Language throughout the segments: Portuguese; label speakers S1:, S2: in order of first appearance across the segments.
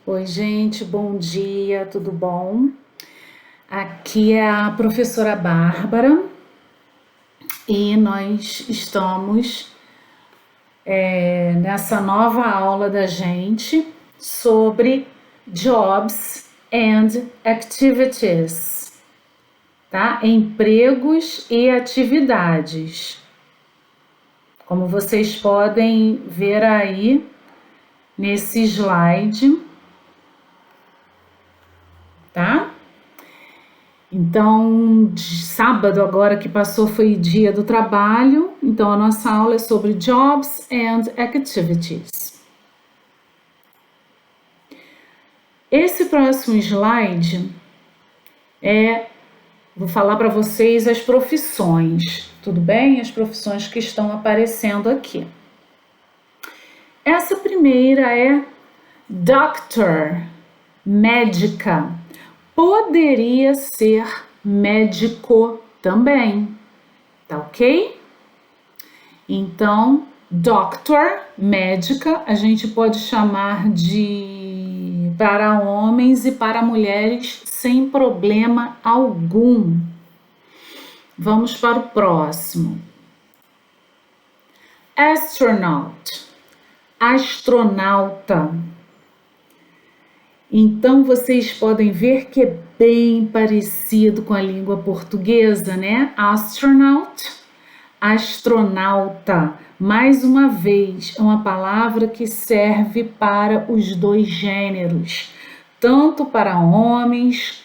S1: Oi, gente, bom dia, tudo bom? Aqui é a professora Bárbara e nós estamos nessa nova aula da gente sobre Jobs and Activities, tá? Empregos e atividades. Como vocês podem ver aí nesse slide, tá? Então, sábado agora que passou foi dia do trabalho, então a nossa aula é sobre Jobs and Activities. Esse próximo slide vou falar para vocês as profissões, tudo bem? As profissões que estão aparecendo aqui. Essa primeira é Doctor, médica. Poderia ser médico também, tá ok? Então, doctor, médica, a gente pode chamar de para homens e para mulheres sem problema algum. Vamos para o próximo. Astronaut, astronauta. Então, vocês podem ver que é bem parecido com a língua portuguesa, né? Astronaut, astronauta. Mais uma vez, é uma palavra que serve para os dois gêneros, tanto para homens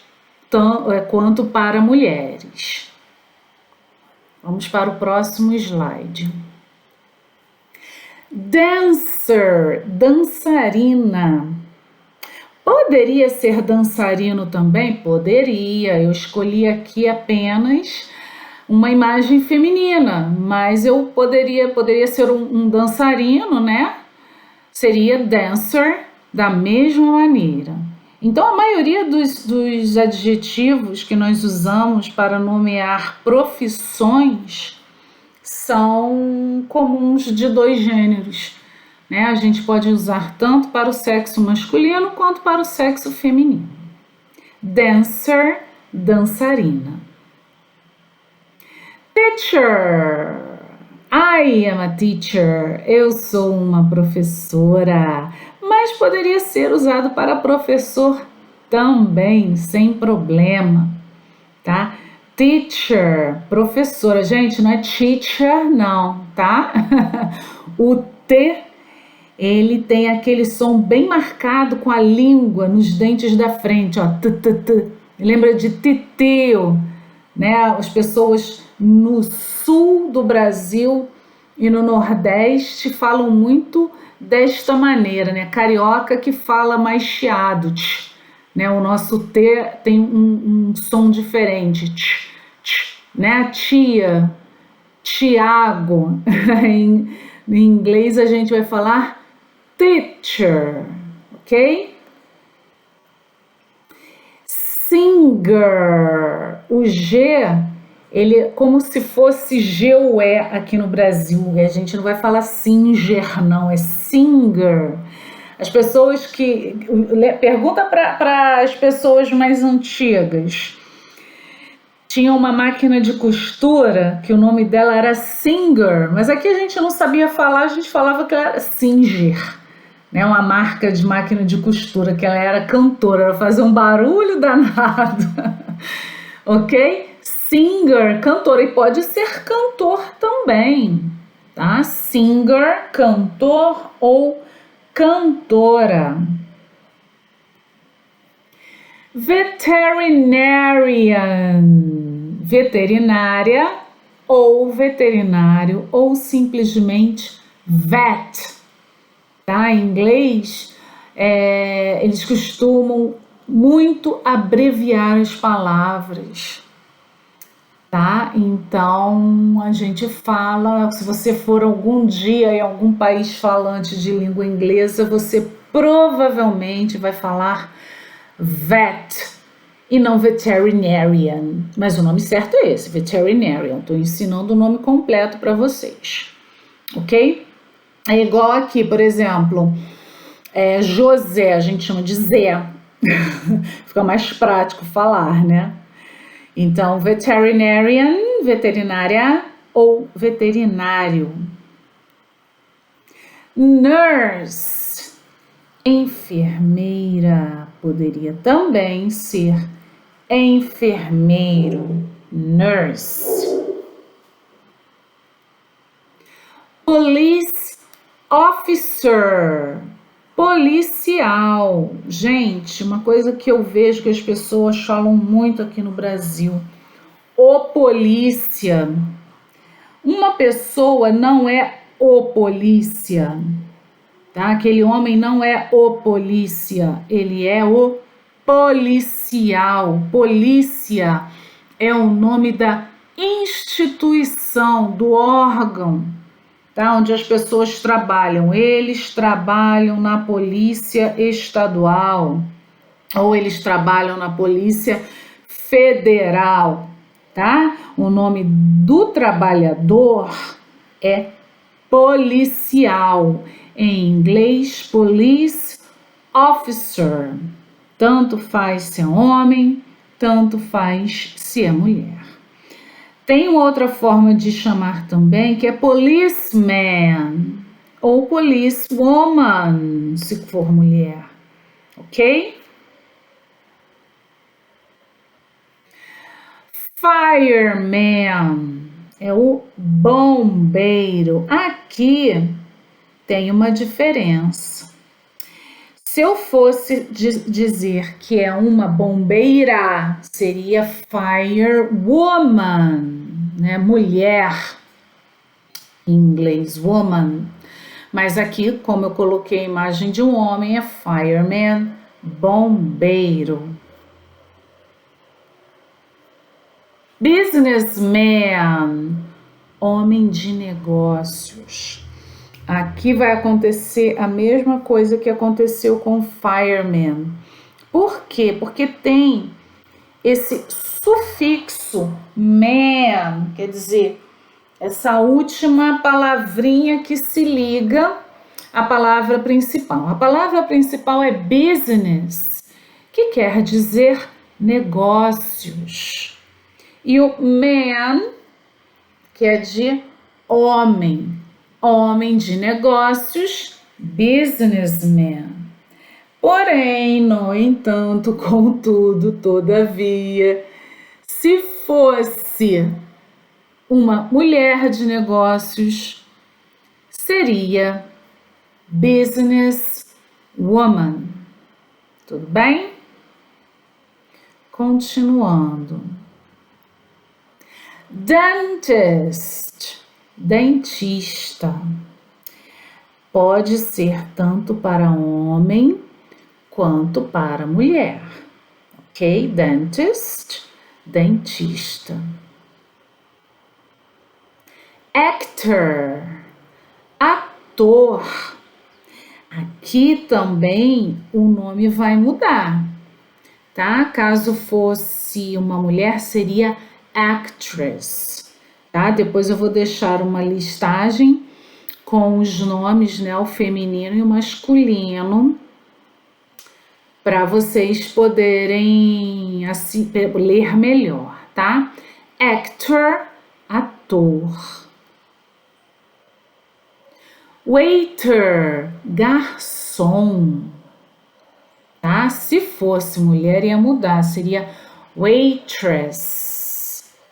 S1: quanto para mulheres. Vamos para o próximo slide. Dancer, dançarina. Poderia ser dançarino também? Poderia. Eu escolhi aqui apenas uma imagem feminina, mas eu poderia ser um dançarino, né? Seria dancer da mesma maneira. Então, a maioria dos adjetivos que nós usamos para nomear profissões são comuns de dois gêneros. Né? A gente pode usar tanto para o sexo masculino quanto para o sexo feminino. Dancer, dançarina. Teacher. I am a teacher. Eu sou uma professora. Mas poderia ser usado para professor também, sem problema, tá? Teacher, professora. Gente, não é teacher, não, tá? O T, ele tem aquele som bem marcado com a língua nos dentes da frente, ó. Lembra de titio, né? As pessoas no sul do Brasil e no Nordeste falam muito desta maneira, né? Carioca que fala mais chiado, né? O nosso T tem um som diferente, né? Tia, Tiago. Em inglês a gente vai falar teacher, ok? Singer, o G, ele é como se fosse G-U-E aqui no Brasil, a gente não vai falar singer, não, é singer. As pessoas que... Pergunta para as pessoas mais antigas. Tinha uma máquina de costura que o nome dela era Singer, mas aqui a gente não sabia falar, a gente falava que ela era Singer, né? Uma marca de máquina de costura, que ela era cantora, ela fazia um barulho danado, ok? Singer, cantora, e pode ser cantor também, tá? Singer, cantor ou cantora. Veterinarian, veterinária ou veterinário ou simplesmente vet, tá? Em inglês, eles costumam muito abreviar as palavras, tá? Então, a gente fala, se você for algum dia em algum país falante de língua inglesa, você provavelmente vai falar vet e não veterinarian, mas o nome certo é esse, veterinarian. Estou ensinando o nome completo para vocês, ok? É igual aqui, por exemplo, José, a gente chama de Zé. Fica mais prático falar, né? Então, veterinarian, veterinária ou veterinário. Nurse, enfermeira, poderia também ser enfermeiro, nurse. Police officer, policial. Gente, uma coisa que eu vejo que as pessoas falam muito aqui no Brasil, o polícia. Uma pessoa não é o polícia, tá? Aquele homem não é o polícia, ele é o policial. Polícia é o nome da instituição, do órgão, tá? Onde as pessoas trabalham. Eles trabalham na polícia estadual ou eles trabalham na polícia federal, tá? O nome do trabalhador é policial. Em inglês, police officer. Tanto faz se é homem, tanto faz se é mulher. Tem outra forma de chamar também, que é policeman ou policewoman, se for mulher, ok? Fireman é o bombeiro. Aqui tem uma diferença. Se eu fosse dizer que é uma bombeira, seria firewoman, né? Mulher, em inglês, woman. Mas aqui, como eu coloquei a imagem de um homem, é fireman, bombeiro. Businessman, homem de negócios. Aqui vai acontecer a mesma coisa que aconteceu com fireman. Por quê? Porque tem esse sufixo man, quer dizer, essa última palavrinha que se liga à palavra principal. A palavra principal é business, que quer dizer negócios. E o man, que é de homem, homem de negócios, businessman. Porém, no entanto, contudo, todavia, se fosse uma mulher de negócios, seria businesswoman. Tudo bem? Continuando. Dentist, dentista. Pode ser tanto para homem quanto para mulher. Ok? Dentist, dentista. Actor, ator. Aqui também o nome vai mudar, tá? Caso fosse uma mulher, seria actress, tá? Depois eu vou deixar uma listagem com os nomes, né, o feminino e o masculino, para vocês poderem assim ler melhor, tá? Actor, ator. Waiter, garçom, tá? Se fosse mulher ia mudar, seria waitress.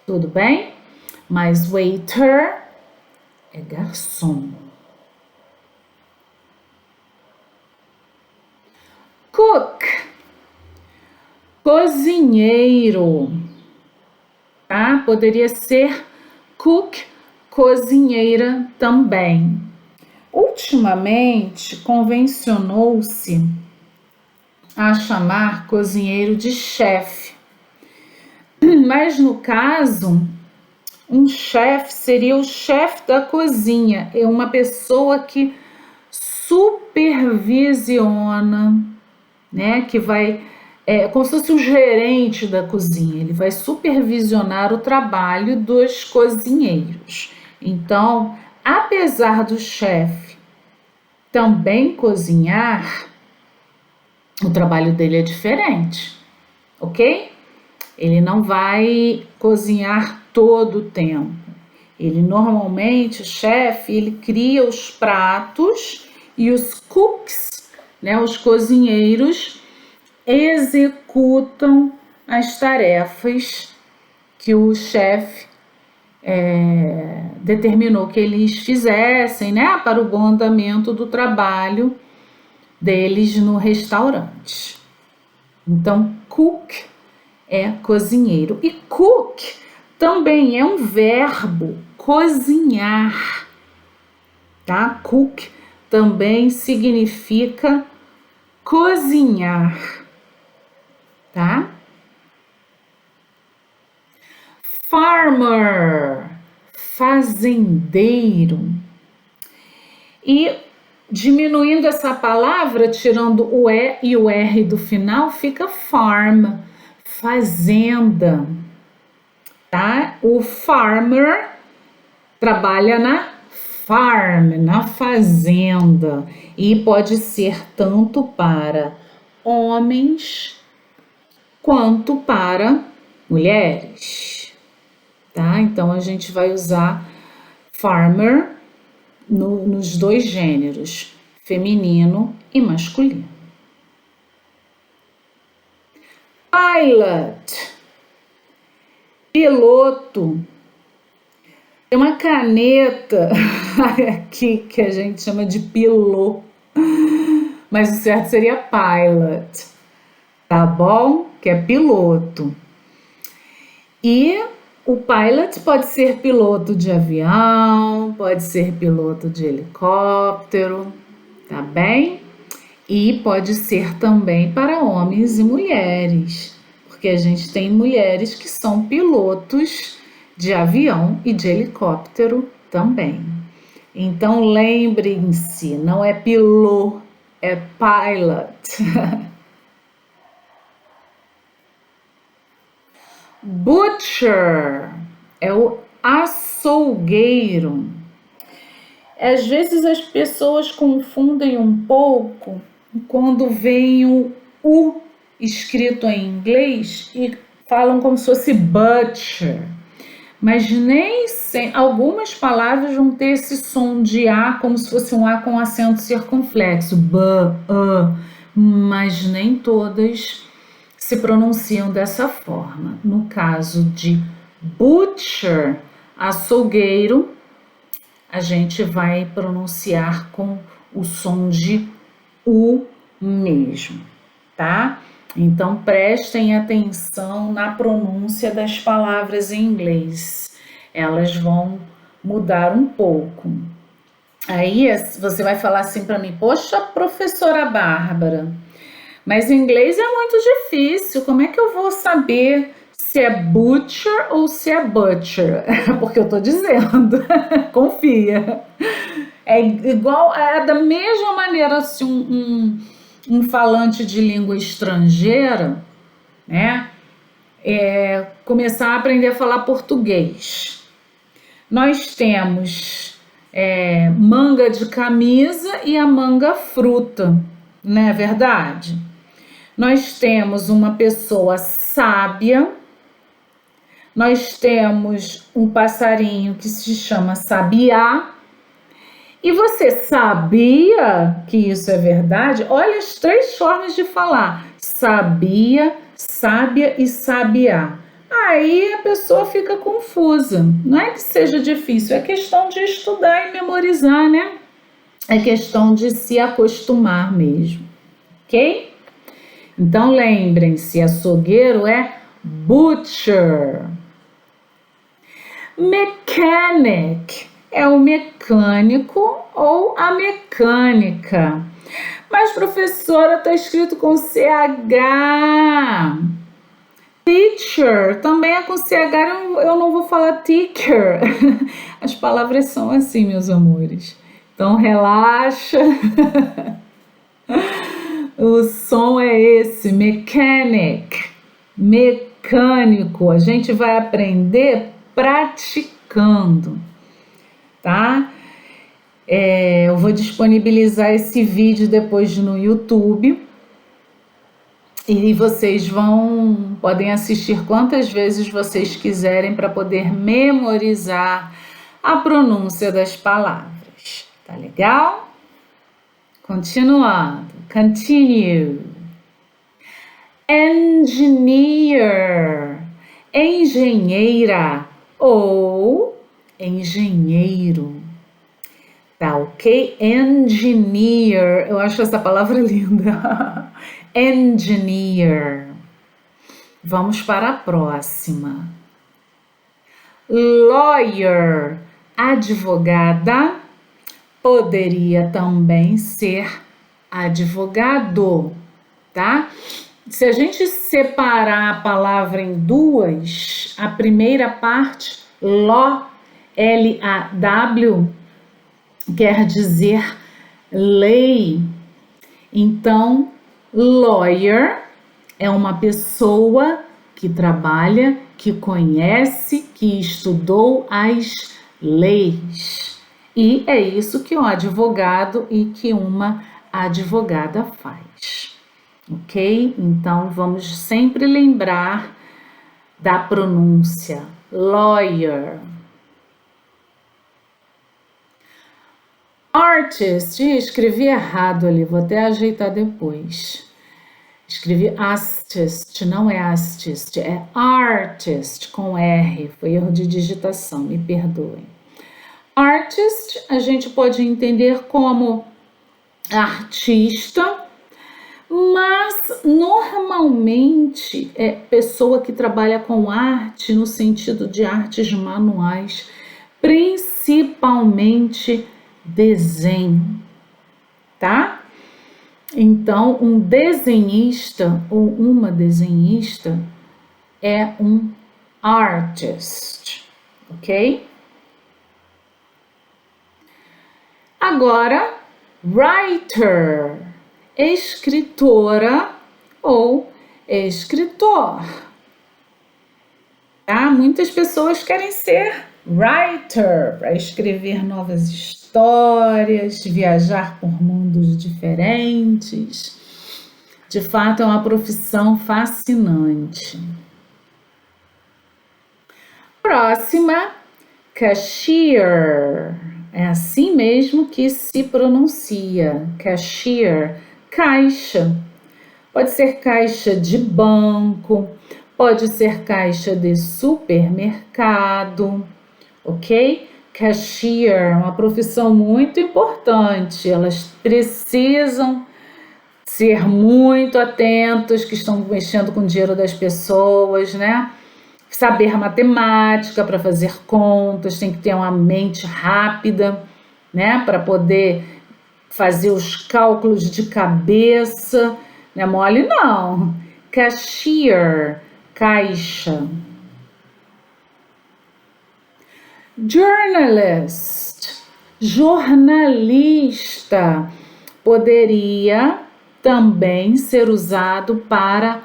S1: Tudo bem? Mas waiter é garçom. Cook, cozinheiro, tá? Poderia ser cook, cozinheira também. Ultimamente, convencionou-se a chamar cozinheiro de chefe. Mas no caso, um chefe seria o chefe da cozinha, é uma pessoa que supervisiona, né? Que vai, como se fosse o gerente da cozinha, ele vai supervisionar o trabalho dos cozinheiros. Então, apesar do chefe também cozinhar, O trabalho dele é diferente, ok? Ele não vai cozinhar todo o tempo. Ele normalmente, o chefe, ele cria os pratos e os cooks, né, os cozinheiros, executam as tarefas que o chefe determinou que eles fizessem, né, para o bom andamento do trabalho deles no restaurante. Então, cook é cozinheiro. E cook também é um verbo, cozinhar, tá? Cook também significa cozinhar, tá? Farmer, fazendeiro. E diminuindo essa palavra, tirando o E e o R do final, fica farm, fazenda, tá? O farmer trabalha na farm, na fazenda, e pode ser tanto para homens quanto para mulheres, tá? Então a gente vai usar farmer nos dois gêneros, feminino e masculino. Pilot, piloto. Tem uma caneta aqui que a gente chama de pilô, mas o certo seria pilot, tá bom? Que é piloto. E o pilot pode ser piloto de avião, pode ser piloto de helicóptero, tá bem? E pode ser também para homens e mulheres, porque a gente tem mulheres que são pilotos de avião e de helicóptero também. Então lembrem-se, não é pilô, é pilot. Butcher é o açougueiro. Às vezes as pessoas confundem um pouco quando vem o U escrito em inglês e falam como se fosse butcher. Mas nem sem, algumas palavras vão ter esse som de A, como se fosse um A com acento circunflexo, mas nem todas se pronunciam dessa forma. No caso de butcher, açougueiro, a gente vai pronunciar com o som de U mesmo, tá? Então prestem atenção na pronúncia das palavras em inglês, elas vão mudar um pouco. Aí você vai falar assim para mim, poxa, professora Bárbara, mas em inglês é muito difícil, como é que eu vou saber se é butcher ou se é butcher? Porque eu tô dizendo, confia. É igual, é da mesma maneira se um falante de língua estrangeira, né, começar a aprender a falar português. Nós temos manga de camisa e a manga fruta, não é verdade? Nós temos uma pessoa sábia, nós temos um passarinho que se chama sabiá. E você sabia que isso é verdade? Olha as 3 formas de falar: sabia, sábia e sabiá. Aí a pessoa fica confusa. Não é que seja difícil, é questão de estudar e memorizar, né? É questão de se acostumar mesmo, ok? Então lembrem-se, açougueiro é butcher. Mechanic é o mecânico ou a mecânica. Mas, professora, está escrito com CH. Teacher também é com CH, eu não vou falar teacher. As palavras são assim, meus amores. Então, relaxa. O som é esse, mechanic, mecânico. A gente vai aprender praticando, tá? Eu vou disponibilizar esse vídeo depois no YouTube E vocês podem assistir quantas vezes vocês quiserem para poder memorizar a pronúncia das palavras. Tá legal? Continuando. Continue. Engineer. Engenheira ou engenheiro. Tá ok? Engineer. Eu acho essa palavra linda. Engineer. Vamos para a próxima. Lawyer. Advogada. Poderia também ser advogado, tá? Se a gente separar a palavra em duas, a primeira parte, law, L-A-W, quer dizer lei. Então, lawyer é uma pessoa que trabalha, que conhece, que estudou as leis. E é isso que um advogado e que uma advogada faz. Ok? Então, vamos sempre lembrar da pronúncia lawyer. Artist, escrevi errado ali, vou até ajeitar depois. Escrevi artist, não é artist, é artist com R, foi erro de digitação, me perdoem. Artist, a gente pode entender como artista, mas normalmente é pessoa que trabalha com arte no sentido de artes manuais, principalmente desenho, tá? Então, um desenhista ou uma desenhista é um artist, ok? Agora, writer, escritora ou escritor. Tá? Muitas pessoas querem ser writer para escrever novas histórias, viajar por mundos diferentes. De fato, é uma profissão fascinante. Próxima, cashier. É assim mesmo que se pronuncia, cashier, caixa. Pode ser caixa de banco, pode ser caixa de supermercado, ok? Cashier é uma profissão muito importante, elas precisam ser muito atentos, que estão mexendo com o dinheiro das pessoas, né? Saber matemática para fazer contas, tem que ter uma mente rápida, né? Para poder fazer os cálculos de cabeça, não é mole não. Cashier, caixa. Journalist, jornalista, poderia também ser usado para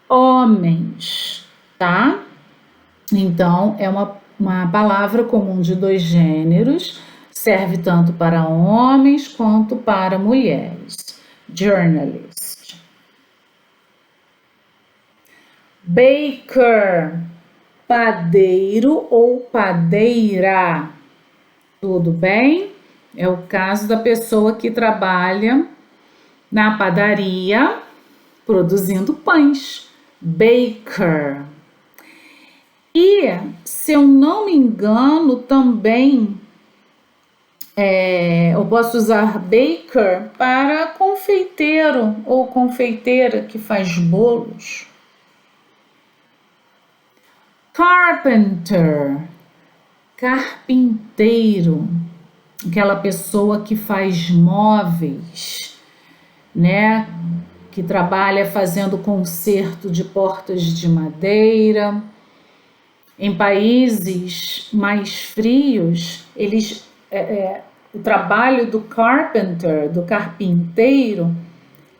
S1: homens, tá? Então, é uma palavra comum de dois gêneros, serve tanto para homens quanto para mulheres. Journalist. Baker, padeiro ou padeira. Tudo bem? É o caso da pessoa que trabalha na padaria produzindo pães. Baker. E, se eu não me engano, também eu posso usar baker para confeiteiro ou confeiteira que faz bolos. Carpenter, carpinteiro, aquela pessoa que faz móveis, né? Que trabalha fazendo conserto de portas de madeira. Em países mais frios, o trabalho do carpenter, do carpinteiro,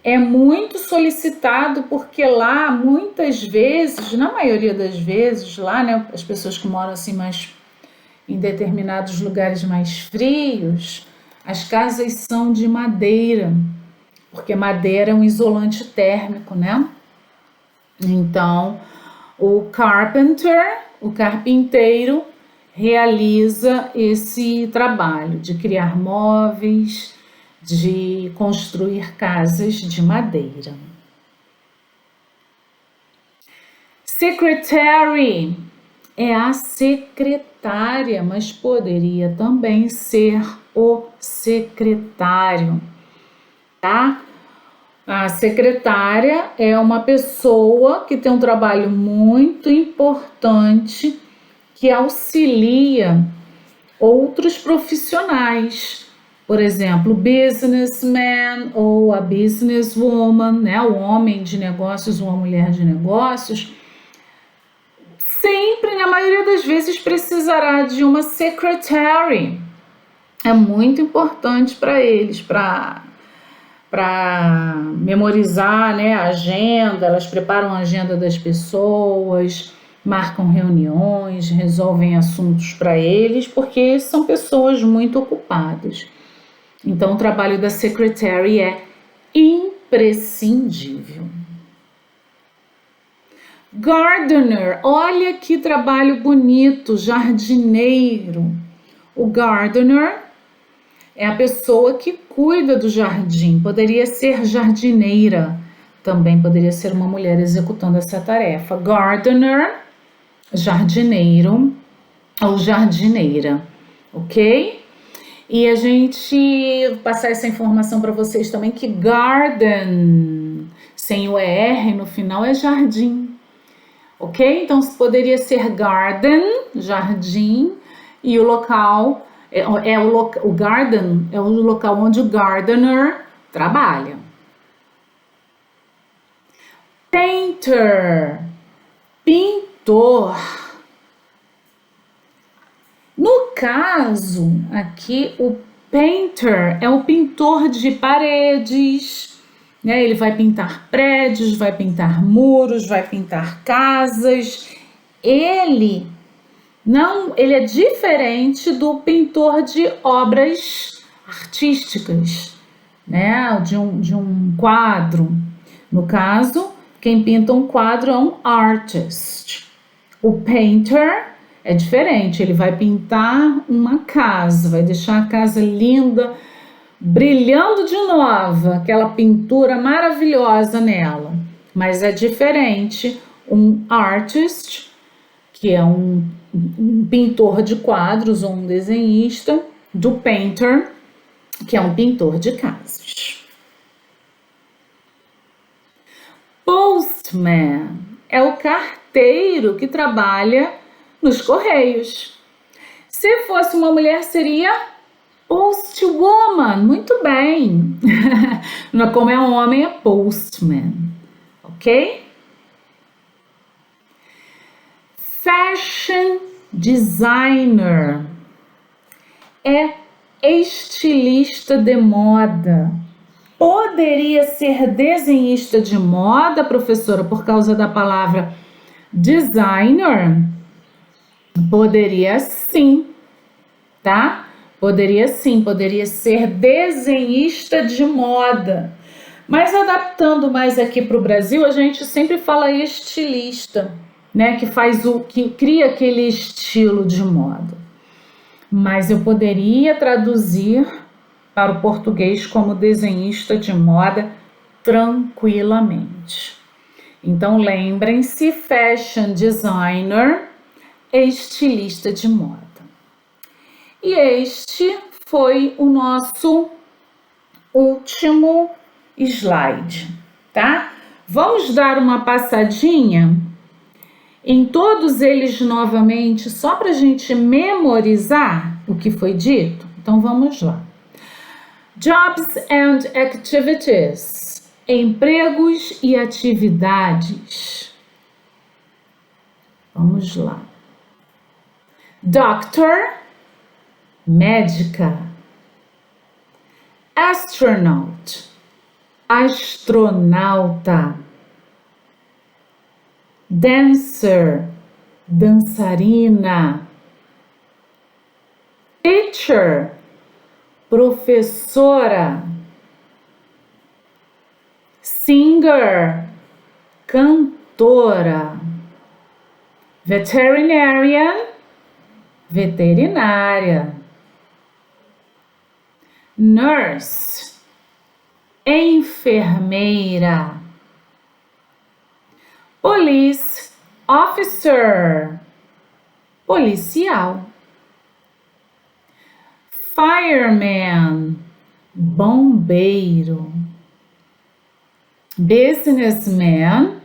S1: é muito solicitado porque lá, muitas vezes, na maioria das vezes, lá, né, as pessoas que moram assim mais em determinados lugares mais frios, as casas são de madeira, porque madeira é um isolante térmico, né? Então, o carpinteiro, realiza esse trabalho de criar móveis, de construir casas de madeira. Secretary é a secretária, mas poderia também ser o secretário, tá? A secretária é uma pessoa que tem um trabalho muito importante que auxilia outros profissionais. Por exemplo, businessman ou a businesswoman, né? O homem de negócios ou a mulher de negócios, sempre, na maioria das vezes, precisará de uma secretary. É muito importante para eles, para memorizar, né, a agenda. Elas preparam a agenda das pessoas, marcam reuniões, resolvem assuntos para eles, porque são pessoas muito ocupadas. Então, o trabalho da secretary é imprescindível. Gardener, olha que trabalho bonito, jardineiro. O gardener é a pessoa que cuida do jardim, poderia ser jardineira, também poderia ser uma mulher executando essa tarefa. Gardener, jardineiro ou jardineira, ok? E a gente passar essa informação para vocês também que garden, sem o ER no final, é jardim, ok? Então poderia ser garden, jardim, e o local o garden é o local onde o gardener trabalha. Painter, pintor. No caso aqui, o painter é o pintor de paredes, né? Ele vai pintar prédios, vai pintar muros, vai pintar casas. Ele é diferente do pintor de obras artísticas, né? De um quadro. No caso, quem pinta um quadro é um artist. O painter é diferente, ele vai pintar uma casa, vai deixar a casa linda, brilhando de nova, aquela pintura maravilhosa nela. Mas é diferente um artist, que é um pintor de quadros ou um desenhista, do painter, que é um pintor de casas. Postman é o carteiro que trabalha nos correios. Se fosse uma mulher, seria postwoman. Muito bem. Como é um homem, é postman. Ok? Fashion designer é estilista de moda. Poderia ser desenhista de moda, professora, por causa da palavra designer? Poderia sim, tá? Poderia sim, poderia ser desenhista de moda. Mas adaptando mais aqui para o Brasil, a gente sempre fala estilista, né? Que cria aquele estilo de moda. Mas eu poderia traduzir para o português como desenhista de moda tranquilamente. Então lembrem-se, fashion designer é estilista de moda. E este foi o nosso último slide, tá? Vamos dar uma passadinha em todos eles novamente, só para a gente memorizar o que foi dito? Então vamos lá. Jobs and activities, empregos e atividades. Vamos lá. Doctor, médica. Astronaut, astronauta. Dancer, dançarina. Teacher, professora. Singer, cantora. doutora. Veterinarian, veterinária. Nurse, enfermeira. Police officer, policial. Fireman, bombeiro. Businessman,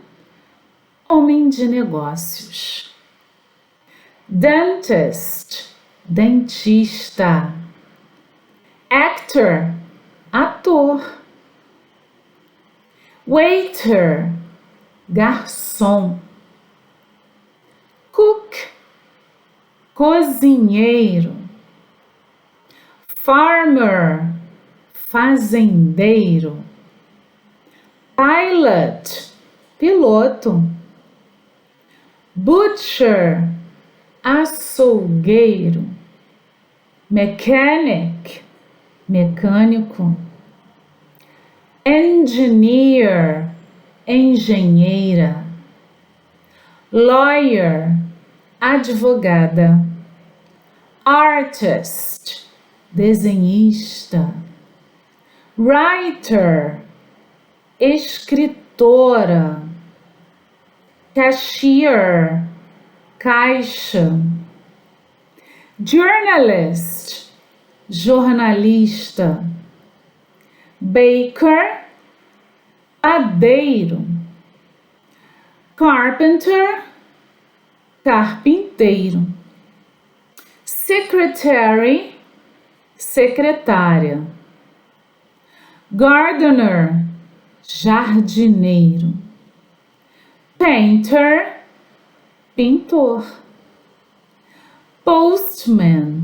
S1: homem de negócios. Dentist, dentista. Actor, ator. Waiter, garçom. Cook, cozinheiro. Farmer, fazendeiro. Pilot, piloto. Butcher, açougueiro. Mechanic, mecânico. Engineer, engenheira. Lawyer, advogada. Artist, desenhista. Writer, escritora. Cashier, caixa. Journalist, jornalista. Baker, padeiro. Carpenter, carpinteiro. Secretary, secretária. Gardener, jardineiro. Painter, pintor. Postman,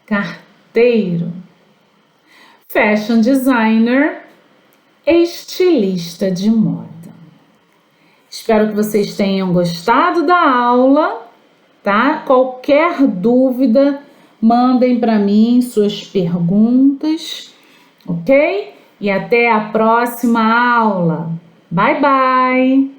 S1: carteiro. Fashion designer, estilista de moda. Espero que vocês tenham gostado da aula, tá? Qualquer dúvida, mandem para mim suas perguntas, ok? E até a próxima aula. Bye, bye!